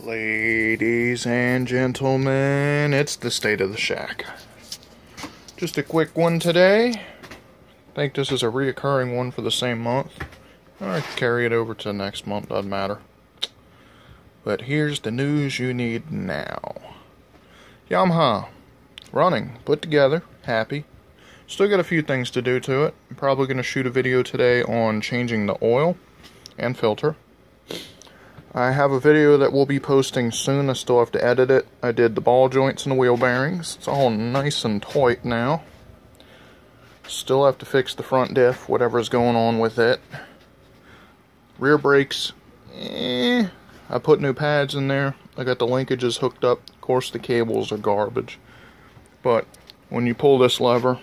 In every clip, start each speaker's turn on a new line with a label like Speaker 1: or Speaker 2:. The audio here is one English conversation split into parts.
Speaker 1: Ladies and gentlemen, it's the state of the shack. Just a quick one today. I think this is a reoccurring one for the same month. Or carry it over to next month, doesn't matter. But here's the news you need now. Yamaha, running, put together, happy. Still got a few things to do to it. I'm probably going to shoot a video today on changing the oil and filter. I have a video that we'll be posting soon. I still have to edit it. I did the ball joints and the wheel bearings. It's all nice and tight now. Still have to fix the front diff, whatever's going on with it. Rear brakes, I put new pads in there. I got the linkages hooked up. Of course, the cables are garbage. But when you pull this lever,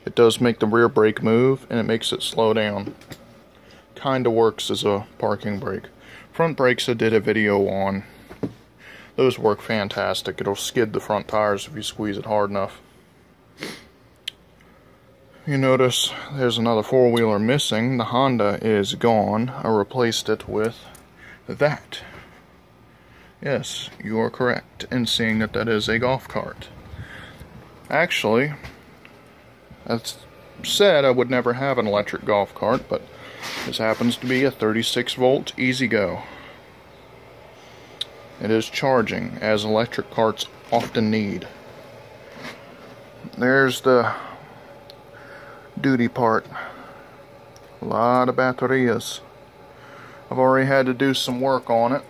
Speaker 1: it does make the rear brake move, and it makes it slow down. Kinda works as a parking brake. Front brakes I did a video on. Those work fantastic. It'll skid the front tires if you squeeze it hard enough. You notice there's another four-wheeler missing. The Honda is gone. I replaced it with that. Yes, you are correct in seeing that that is a golf cart. Actually, I said I would never have an electric golf cart, but this happens to be a 36-volt E-Z-GO. It is charging, as electric carts often need. There's the duty part. A lot of baterias. I've already had to do some work on it,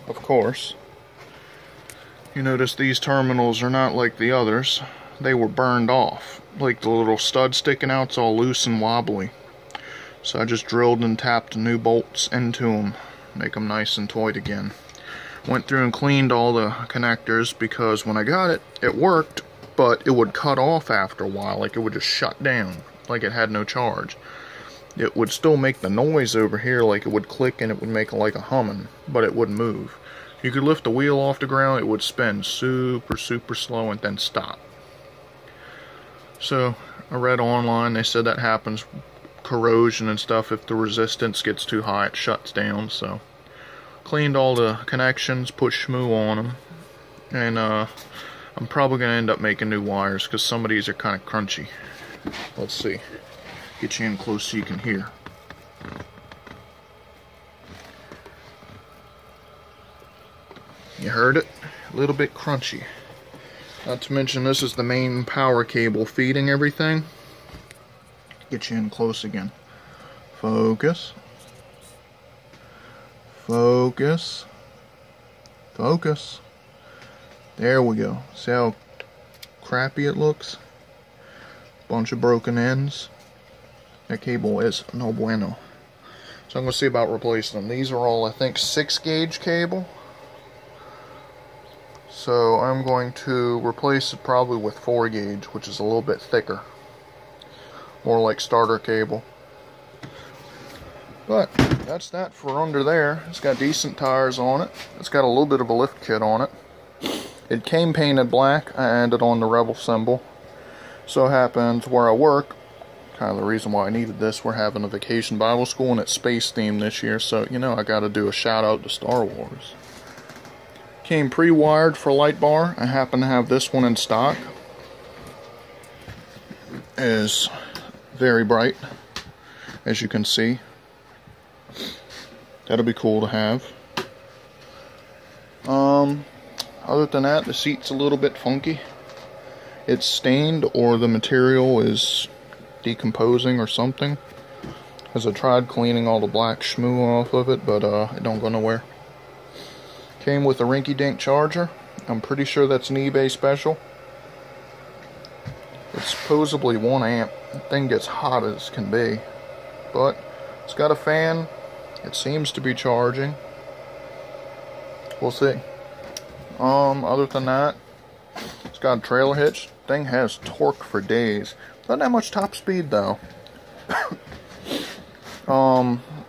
Speaker 1: of course. You notice these terminals are not like the others. They were burned off. Like the little stud sticking out's all loose and wobbly. So I just drilled and tapped new bolts into them, make them nice and tight again. Went through and cleaned all the connectors because when I got it, it worked, but it would cut off after a while, like it would just shut down, like it had no charge. It would still make the noise over here, like it would click and it would make like a humming, but it wouldn't move. You could lift the wheel off the ground, it would spin super slow and then stop. So I read online, they said that happens corrosion and stuff. If the resistance gets too high, it shuts down. So cleaned all the connections, put Shmoo on them, and I'm probably gonna end up making new wires because some of these are kind of crunchy. Let's see, get you in close so you can hear. You heard it? A little bit crunchy. Not to mention this is the main power cable feeding everything. Get you in close again. Focus. Focus. Focus. There we go. See how crappy it looks? Bunch of broken ends. That cable is no bueno. So I'm going to see about replacing them. These are all, I think, 6-gauge cable. So I'm going to replace it probably with 4-gauge, which is a little bit thicker. More like starter cable. But that's that for under there. It's got decent tires on it. It's got a little bit of a lift kit on it. It came painted black. I added on the Rebel symbol. So happens where I work, kind of the reason why I needed this, we're having a vacation Bible school and it's space themed this year, so you know I gotta do a shout out to Star Wars. Came pre-wired for light bar. I happen to have this one in stock. Is very bright, as you can see. That'll be cool to have. Other than that, the seat's a little bit funky. It's stained, or the material is decomposing or something. As I tried cleaning all the black Shmoo off of it, but it don't go nowhere. Came with a rinky-dink charger. I'm pretty sure that's an eBay special. It's supposedly 1 amp. The thing gets hot as can be. But it's got a fan. It seems to be charging. We'll see. Other than that, it's got a trailer hitch. Thing has torque for days. Not that much top speed though.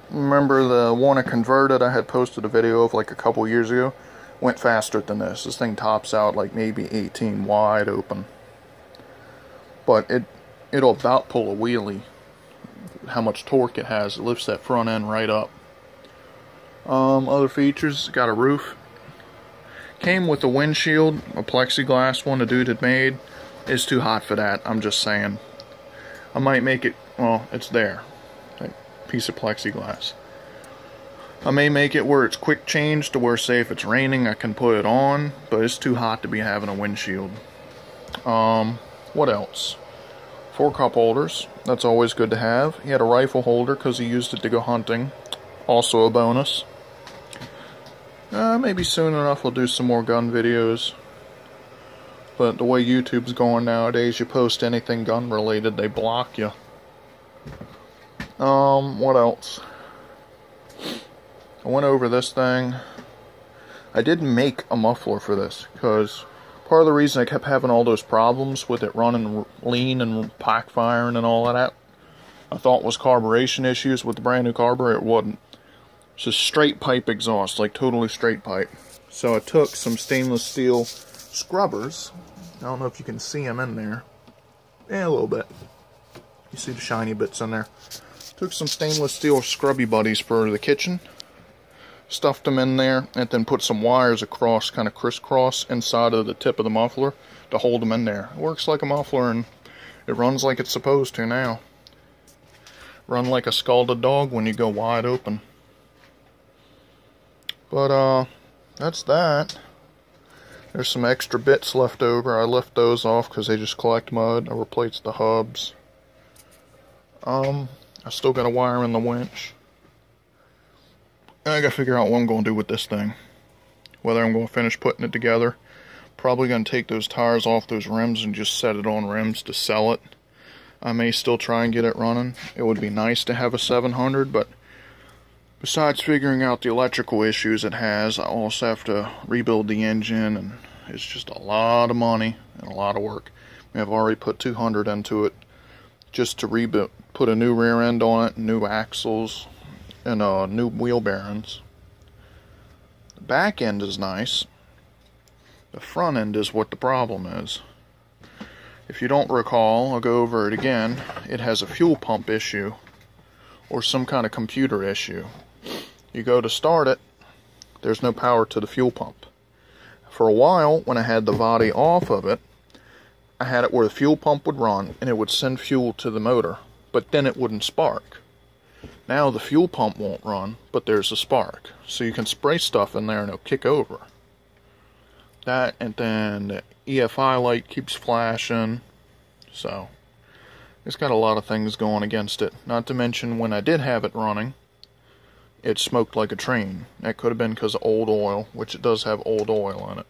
Speaker 1: Remember the one I converted I had posted a video of like a couple years ago? Went faster than this. This thing tops out like maybe 18 wide open. But it'll about pull a wheelie. How much torque it has. It lifts that front end right up. Other features, got a roof. Came with a windshield, a plexiglass one the dude had made. It's too hot for that, I'm just saying. I might make it, well, it's there. That piece of plexiglass. I may make it where it's quick change to where, say, if it's raining, I can put it on, but it's too hot to be having a windshield. What else? 4 cup holders. That's always good to have. He had a rifle holder because he used it to go hunting. Also a bonus. Maybe soon enough we'll do some more gun videos. But the way YouTube's going nowadays, you post anything gun related, they block you. What else? I went over this thing. I did make a muffler for this, because part of the reason I kept having all those problems with it running lean and pack firing and all of that, I thought was carburation issues with the brand new carburetor. It wasn't. It's just straight pipe exhaust, like totally straight pipe. So I took some stainless steel scrubbers. I don't know if you can see them in there. Yeah, a little bit. You see the shiny bits in there. Took some stainless steel scrubby buddies for the kitchen. Stuffed them in there, and then put some wires across, kind of crisscross, inside of the tip of the muffler to hold them in there. It works like a muffler, and it runs like it's supposed to now. Run like a scalded dog when you go wide open. But, that's that. There's some extra bits left over. I left those off because they just collect mud. I replaced the hubs. I still got to wire in the winch. I gotta figure out what I'm going to do with this thing. Whether I'm going to finish putting it together. Probably going to take those tires off those rims and just set it on rims to sell it. I may still try and get it running. It would be nice to have a 700, but besides figuring out the electrical issues it has, I also have to rebuild the engine, and it's just a lot of money and a lot of work. I've already put 200 into it just to rebuild, put a new rear end on it, new axles, and new wheel bearings. The back end is nice. The front end is what the problem is. If you don't recall, I'll go over it again. It has a fuel pump issue or some kind of computer issue. You go to start it, there's no power to the fuel pump. For a while, when I had the body off of it, I had it where the fuel pump would run and it would send fuel to the motor, but then it wouldn't spark. Now the fuel pump won't run, but there's a spark. So you can spray stuff in there and it'll kick over. That, and then the EFI light keeps flashing. So it's got a lot of things going against it. Not to mention, when I did have it running, it smoked like a train. That could have been because of old oil, which it does have old oil in it.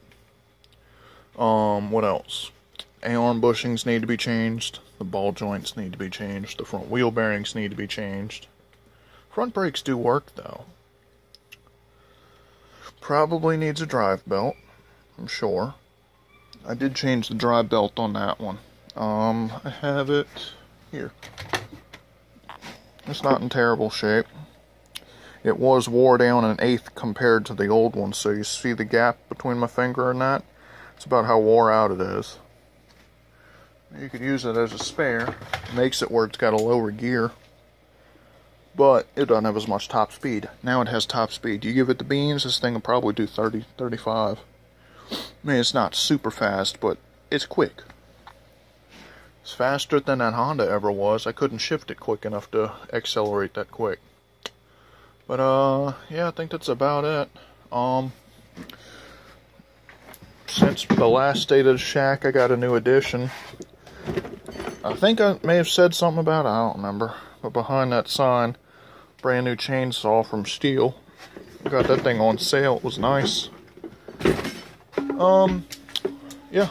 Speaker 1: What else? A-arm bushings need to be changed. The ball joints need to be changed. The front wheel bearings need to be changed. Front brakes do work, though. Probably needs a drive belt, I'm sure. I did change the drive belt on that one. I have it here. It's not in terrible shape. It was wore down an eighth compared to the old one, so you see the gap between my finger and that? It's about how wore out it is. You could use it as a spare. It makes it where it's got a lower gear, but it doesn't have as much top speed. Now it has top speed. You give it the beans, this thing will probably do 30, 35. I mean, it's not super fast, but it's quick. It's faster than that Honda ever was. I couldn't shift it quick enough to accelerate that quick. But, yeah, I think that's about it. Since the last State of the Shack, I got a new addition. I think I may have said something about it, I don't remember. But behind that sign, brand new chainsaw from Steel. Got that thing on sale, it was nice. Yeah.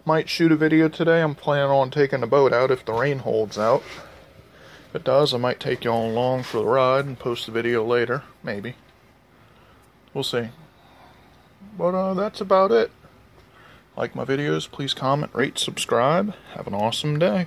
Speaker 1: Might shoot a video today. I'm planning on taking the boat out if the rain holds out. If it does, I might take y'all along for the ride and post the video later. Maybe. We'll see. But, that's about it. Like my videos, please comment, rate, subscribe. Have an awesome day.